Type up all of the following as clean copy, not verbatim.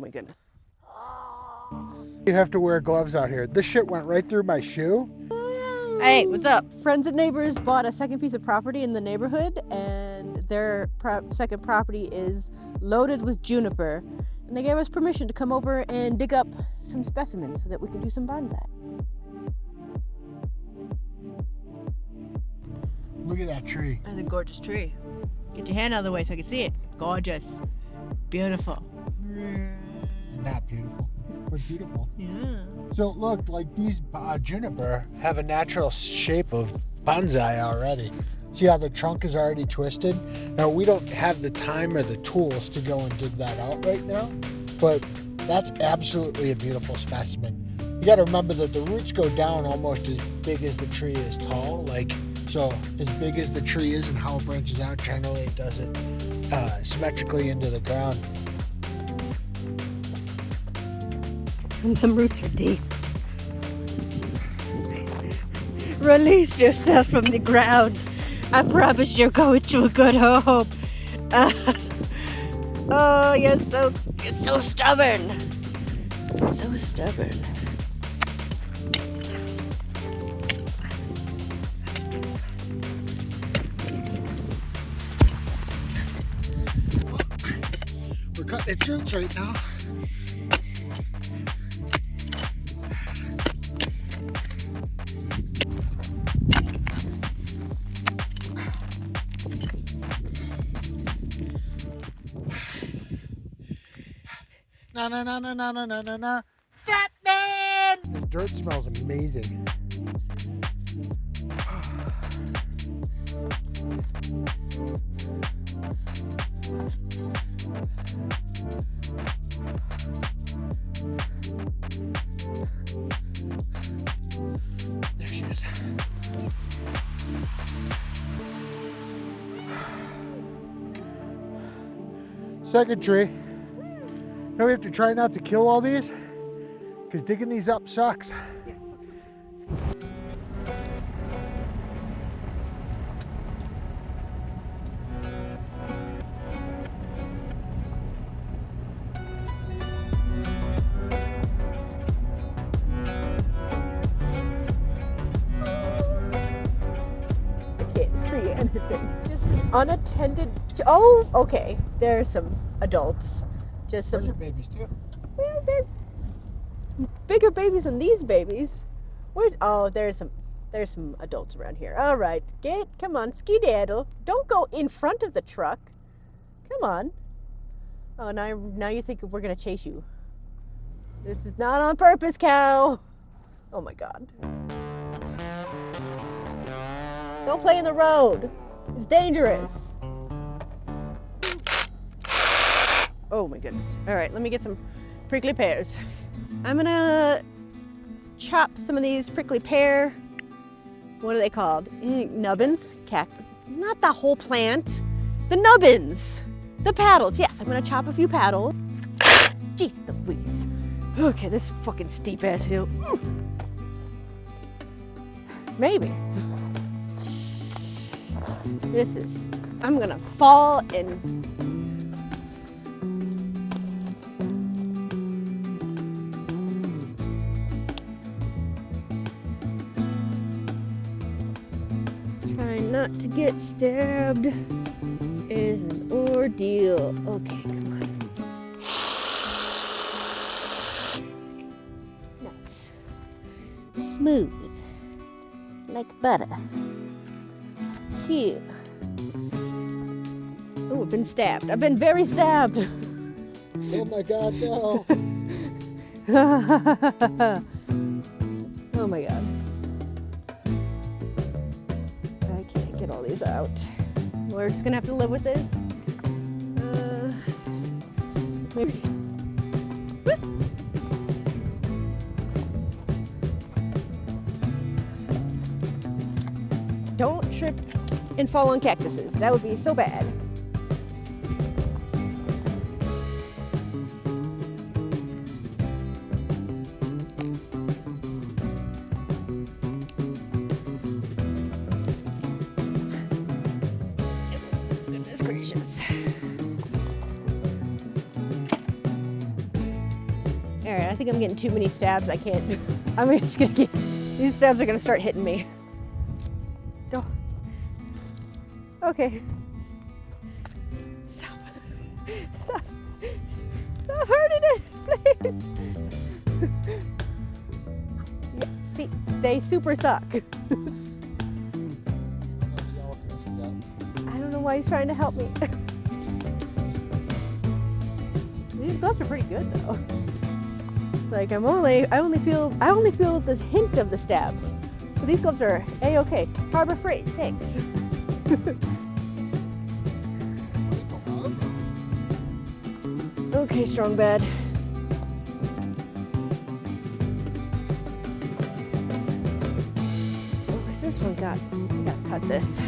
my goodness. You have to wear gloves out here. This shit went right through my shoe. Hey, what's up? Friends and neighbors bought a second piece of property in the neighborhood, and their second property is loaded with juniper. And they gave us permission to come over and dig up some specimens so that we can do some bonsai. Look at that tree. That's a gorgeous tree. Get your hand out of the way so I can see it. Gorgeous. Beautiful. Not beautiful, but beautiful. Yeah. So look, like these juniper have a natural shape of bonsai already. See how the trunk is already twisted? Now we don't have the time or the tools to go and dig that out right now, but that's absolutely a beautiful specimen. You got to remember that the roots go down almost as big as the tree is tall. Like, so as big as the tree is and how it branches out, generally it does it symmetrically into the ground. Them roots are deep. Release yourself from the ground. I promise you're going to a good home. Oh, you're so stubborn. So stubborn. We're cutting its roots right now. Na. Fat man! The dirt smells amazing. There she is. Second tree. Now we have to try not to kill all these, because digging these up sucks. I can't see anything. Just unattended. Oh, okay. There's some adults. Just some babies too. Well, they're bigger babies than these babies. Where's there's some adults around here. All right, come on, skedaddle. Don't go in front of the truck. Come on. Oh, now you think we're gonna chase you. This is not on purpose, cow. Oh my God. Don't play in the road. It's dangerous. Oh my goodness. All right, let me get some prickly pears. I'm gonna chop some of these prickly pear, what are they called? Nubbins? Cactus. Not the whole plant. The nubbins. The paddles. Yes, I'm gonna chop a few paddles. Jeez Louise. Okay, this fucking steep ass hill. Maybe. I'm gonna fall and not to get stabbed is an ordeal. Okay, come on. Nuts. Smooth. Like butter. Cute. Oh, I've been stabbed. I've been very stabbed. Oh my God, no. Oh my God. Get all these out. We're just gonna have to live with this. Maybe. Don't trip and fall on cactuses. That would be so bad. Gracious. right, I think I'm getting too many stabs. I can't. I'm just gonna get. These stabs are gonna start hitting me. Don't. Okay. Stop. Stop. Stop hurting it, please. Yeah, see, they super suck. I don't know why he's trying to help me. These gloves are pretty good though. Like I only feel this hint of the stabs. So these gloves are a-okay. Harbor Freight, thanks. Okay, strong bad. What was this one got? I gotta cut this.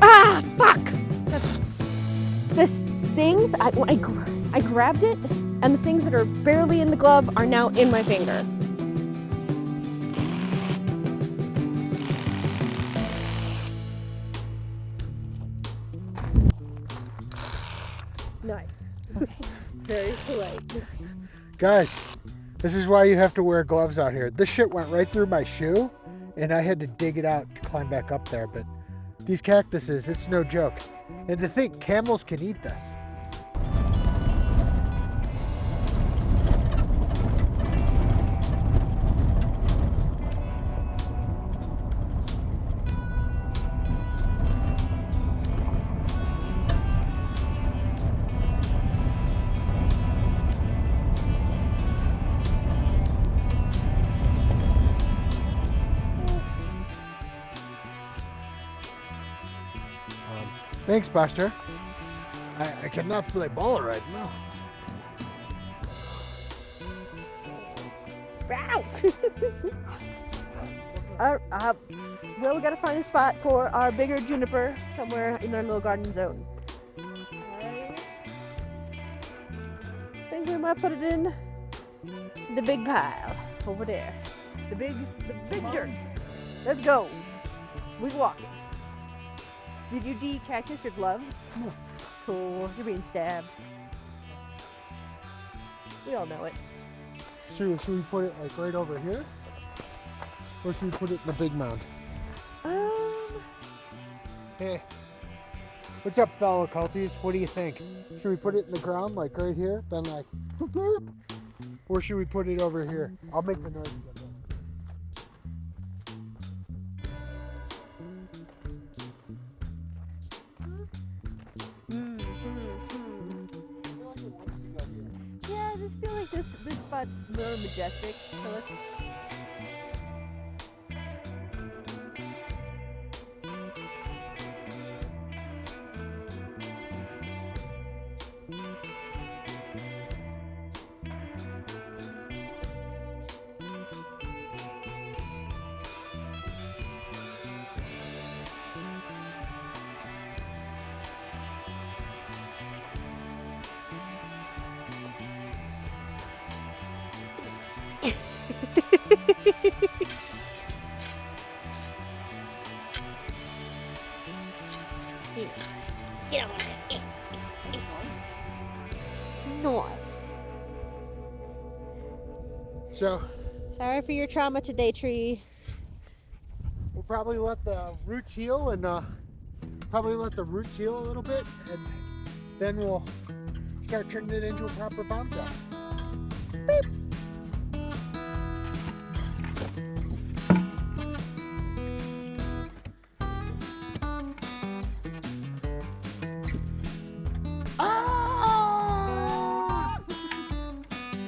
Ah, fuck! The things, I grabbed it, and the things that are barely in the glove are now in my finger. Nice. Okay. Very polite. Guys, this is why you have to wear gloves out here. This shit went right through my shoe, and I had to dig it out to climb back up there, but these cactuses, it's no joke. And to think, camels can eat this. Thanks, Buster. I cannot play ball right now. Well, we gotta find a spot for our bigger juniper somewhere in our little garden zone. I think we might put it in the big pile over there. The big dirt. Let's go. We walking. Did you de-cactus your gloves? No. Cool. You're being stabbed. We all know it. Should we put it like right over here? Or should we put it in the big mound? Hey, what's up, fellow culties? What do you think? Should we put it in the ground like right here? Then like, boop, boop? Or should we put it over here? I'll make the noise again. Yeah, I just feel like this spot's more majestic. So let's. Get over there. Nice. So, Sorry for your trauma today, tree. we'll probably let the roots heal and a little bit, and then we'll start turning it into a proper bonsai. Beep.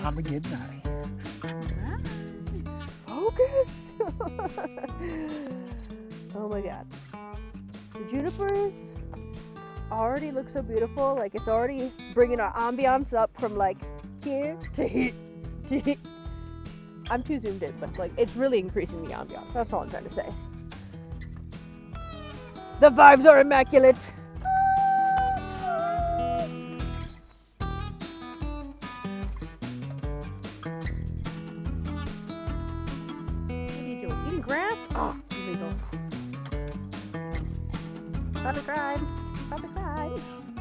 I'm a good night. Focus. Oh my god. The junipers already look so beautiful. Like it's already bringing our ambiance up from like here to here to here. I'm too zoomed in, but like it's really increasing the ambiance. That's all I'm trying to say. The vibes are immaculate. Grass? Oh, illegal. Subscribe. Bye bye.